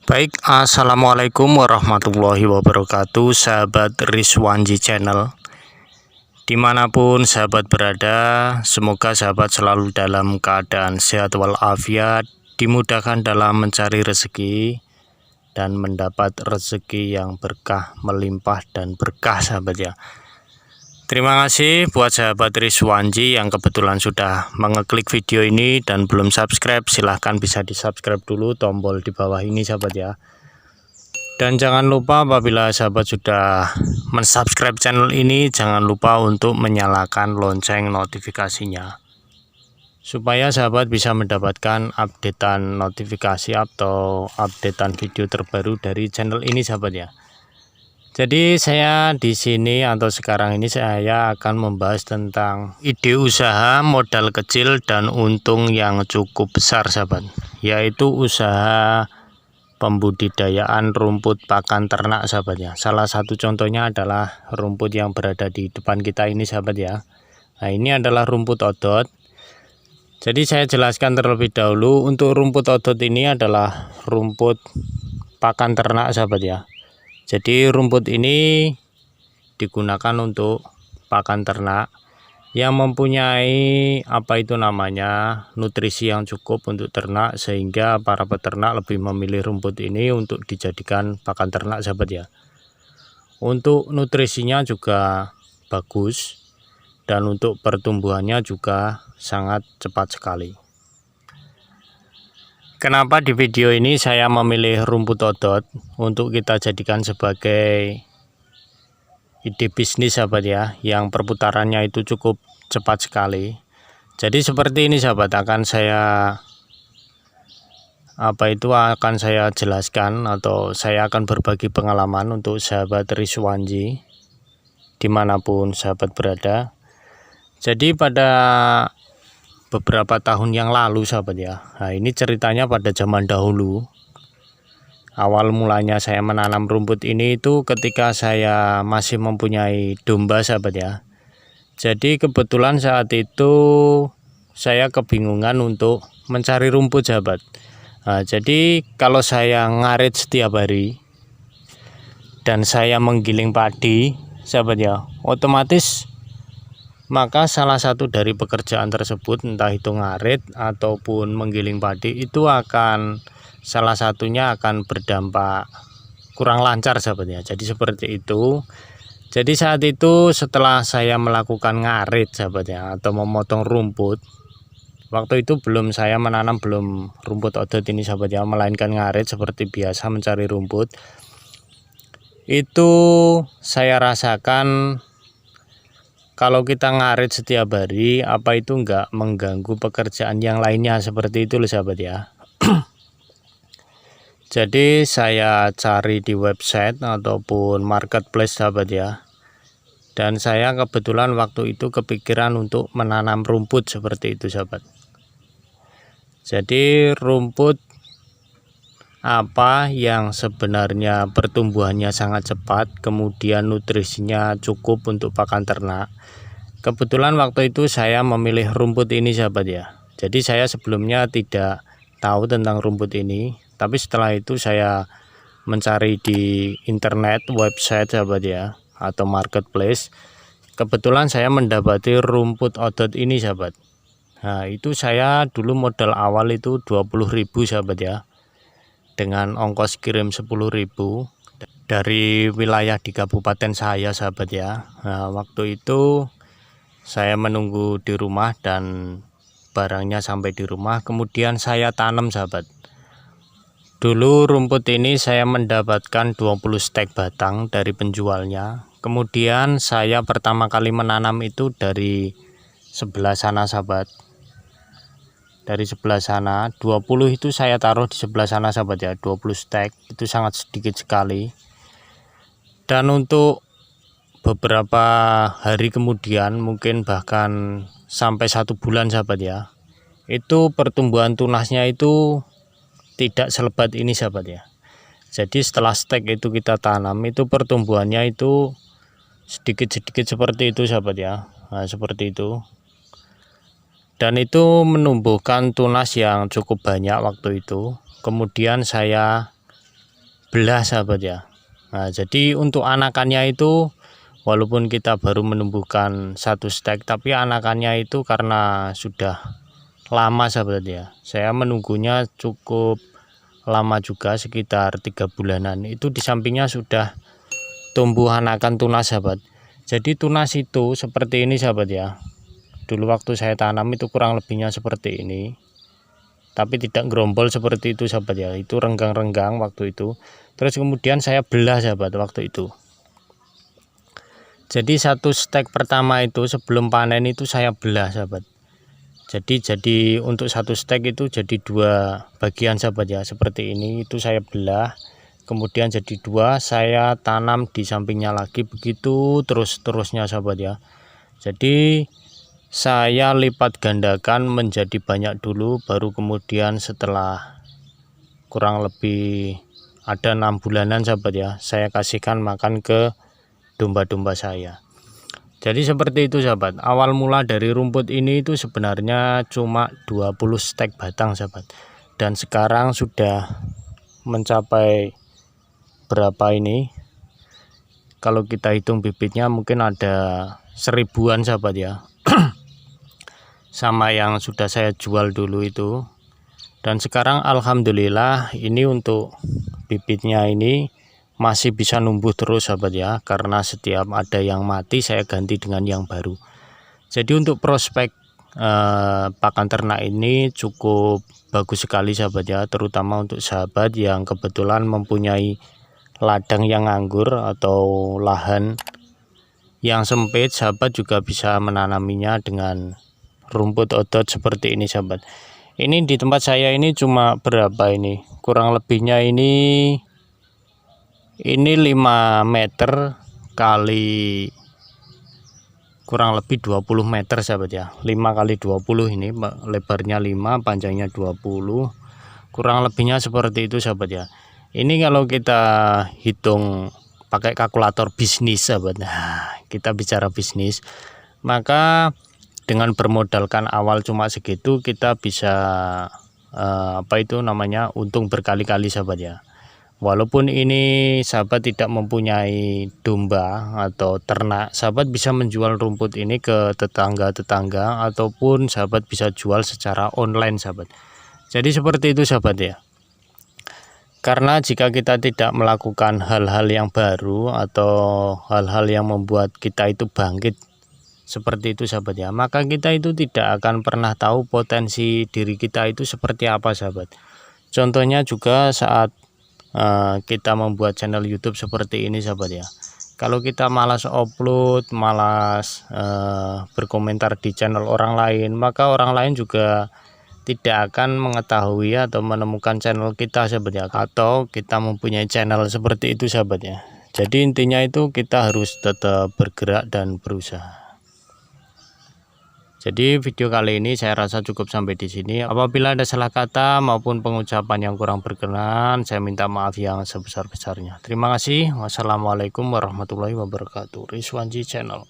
Baik, assalamualaikum warahmatullahi wabarakatuh, sahabat Rizwanji Channel. Dimanapun sahabat berada, semoga sahabat selalu dalam keadaan sehat walafiat, dimudahkan dalam mencari rezeki, dan mendapat rezeki yang berkah, melimpah dan berkah sahabat ya. Terima kasih buat sahabat Rizwanji yang kebetulan sudah mengeklik video ini dan belum subscribe, silahkan bisa di subscribe dulu tombol di bawah ini sahabat ya. Dan jangan lupa apabila sahabat sudah mensubscribe channel ini, jangan lupa untuk menyalakan lonceng notifikasinya, supaya sahabat bisa mendapatkan updatean notifikasi atau updatean video terbaru dari channel ini sahabat ya. Jadi saya di sini atau sekarang ini saya akan membahas tentang ide usaha modal kecil dan untung yang cukup besar sahabat, yaitu usaha pembudidayaan rumput pakan ternak sahabat ya. Salah satu contohnya adalah rumput yang berada di depan kita ini sahabat ya. Nah, ini adalah rumput odot. Jadi saya jelaskan terlebih dahulu, untuk rumput odot ini adalah rumput pakan ternak sahabat ya. Jadi rumput ini digunakan untuk pakan ternak yang mempunyai nutrisi yang cukup untuk ternak, sehingga para peternak lebih memilih rumput ini untuk dijadikan pakan ternak sahabat ya. Untuk nutrisinya juga bagus dan untuk pertumbuhannya juga sangat cepat sekali. Kenapa di video ini saya memilih rumput odot untuk kita jadikan sebagai ide bisnis sahabat ya, yang perputarannya itu cukup cepat sekali. Jadi seperti ini sahabat, akan saya jelaskan atau saya akan berbagi pengalaman untuk sahabat Rizwanji dimanapun sahabat berada. Jadi pada beberapa tahun yang lalu sahabat ya, nah ini ceritanya pada zaman dahulu. Awal mulanya saya menanam rumput ini itu ketika saya masih mempunyai domba sahabat ya. Jadi kebetulan saat itu saya kebingungan untuk mencari rumput sahabat. Nah, jadi kalau saya ngarit setiap hari dan saya menggiling padi sahabat ya, otomatis maka salah satu dari pekerjaan tersebut, entah itu ngarit ataupun menggiling padi, itu salah satunya akan berdampak kurang lancar sahabat ya. Jadi seperti itu. Jadi saat itu setelah saya melakukan ngarit sahabat ya, atau memotong rumput, waktu itu saya menanam rumput odot ini sahabat ya, melainkan ngarit seperti biasa mencari rumput. Itu saya rasakan kalau kita ngarit setiap hari, itu enggak mengganggu pekerjaan yang lainnya, seperti itu loh sahabat ya. Jadi saya cari di website ataupun marketplace sahabat ya. Dan saya kebetulan waktu itu kepikiran untuk menanam rumput seperti itu sahabat. Jadi rumput apa yang sebenarnya pertumbuhannya sangat cepat, kemudian nutrisinya cukup untuk pakan ternak. Kebetulan waktu itu saya memilih rumput ini sahabat ya. Jadi saya sebelumnya tidak tahu tentang rumput ini, tapi setelah itu saya mencari di internet, website sahabat ya, atau marketplace. Kebetulan saya mendapati rumput odot ini sahabat. Nah, itu saya dulu modal awal itu 20.000 sahabat ya, dengan ongkos kirim 10.000 dari wilayah di kabupaten saya sahabat ya. Nah, waktu itu saya menunggu di rumah dan barangnya sampai di rumah, kemudian saya tanam sahabat. Dulu rumput ini saya mendapatkan 20 stek batang dari penjualnya. Kemudian saya pertama kali menanam itu dari sebelah sana sahabat. Dari sebelah sana 20 itu saya taruh di sebelah sana sahabat ya, 20 stek itu sangat sedikit sekali. Dan untuk beberapa hari kemudian, mungkin bahkan sampai 1 bulan sahabat ya, itu pertumbuhan tunasnya itu tidak selebat ini sahabat ya. Jadi setelah stek itu kita tanam, itu pertumbuhannya itu sedikit-sedikit seperti itu sahabat ya. Nah, seperti itu. Dan itu menumbuhkan tunas yang cukup banyak waktu itu. Kemudian saya belah sahabat ya. Nah, jadi untuk anakannya itu walaupun kita baru menumbuhkan satu stek, tapi anakannya itu karena sudah lama sahabat ya, saya menunggunya cukup lama juga, sekitar 3 bulanan. Itu di sampingnya sudah tumbuh anakan tunas sahabat. Jadi tunas itu seperti ini sahabat ya. Dulu waktu saya tanam itu kurang lebihnya seperti ini, tapi tidak gerombol seperti itu sahabat ya. Itu renggang-renggang waktu itu. Terus kemudian saya belah sahabat waktu itu. Jadi satu stek pertama itu sebelum panen itu saya belah sahabat. Jadi untuk satu stek itu jadi 2 bagian sahabat ya, seperti ini. Itu saya belah, kemudian jadi 2, saya tanam di sampingnya lagi, begitu terusnya sahabat ya. Jadi saya lipat gandakan menjadi banyak dulu, baru kemudian setelah kurang lebih ada 6 bulanan sahabat ya, saya kasihkan makan ke domba-domba saya. Jadi seperti itu sahabat. Awal mula dari rumput ini itu sebenarnya cuma 20 stek batang sahabat. Dan sekarang sudah mencapai berapa ini? Kalau kita hitung bibitnya mungkin ada 1000-an sahabat ya. Sama yang sudah saya jual dulu itu. Dan sekarang alhamdulillah ini untuk bibitnya ini masih bisa numbuh terus sahabat ya, karena setiap ada yang mati saya ganti dengan yang baru. Jadi untuk prospek pakan ternak ini cukup bagus sekali sahabat ya, terutama untuk sahabat yang kebetulan mempunyai ladang yang nganggur atau lahan yang sempit. Sahabat juga bisa menanaminya dengan rumput odot seperti ini sahabat. Ini di tempat saya ini cuma berapa ini, kurang lebihnya ini 5 meter kali kurang lebih 20 meter sahabat ya. 5 kali 20 ini, lebarnya 5, panjangnya 20, kurang lebihnya seperti itu sahabat ya. Ini kalau kita hitung pakai kalkulator bisnis sahabat, nah kita bicara bisnis, maka dengan bermodalkan awal cuma segitu kita bisa untung berkali-kali sahabat ya. Walaupun ini sahabat tidak mempunyai domba atau ternak, sahabat bisa menjual rumput ini ke tetangga-tetangga, ataupun sahabat bisa jual secara online sahabat. Jadi seperti itu sahabat ya. Karena jika kita tidak melakukan hal-hal yang baru atau hal-hal yang membuat kita itu bangkit seperti itu sahabat ya, maka kita itu tidak akan pernah tahu potensi diri kita itu seperti apa sahabat. Contohnya juga saat kita membuat channel YouTube seperti ini sahabat ya. Kalau kita malas upload, malas berkomentar di channel orang lain, maka orang lain juga tidak akan mengetahui atau menemukan channel kita sahabat ya, atau kita mempunyai channel seperti itu sahabat ya. Jadi intinya itu kita harus tetap bergerak dan berusaha. Jadi video kali ini saya rasa cukup sampai di sini. Apabila ada salah kata maupun pengucapan yang kurang berkenan, saya minta maaf yang sebesar-besarnya. Terima kasih. Wassalamualaikum warahmatullahi wabarakatuh. Rizwanji Channel.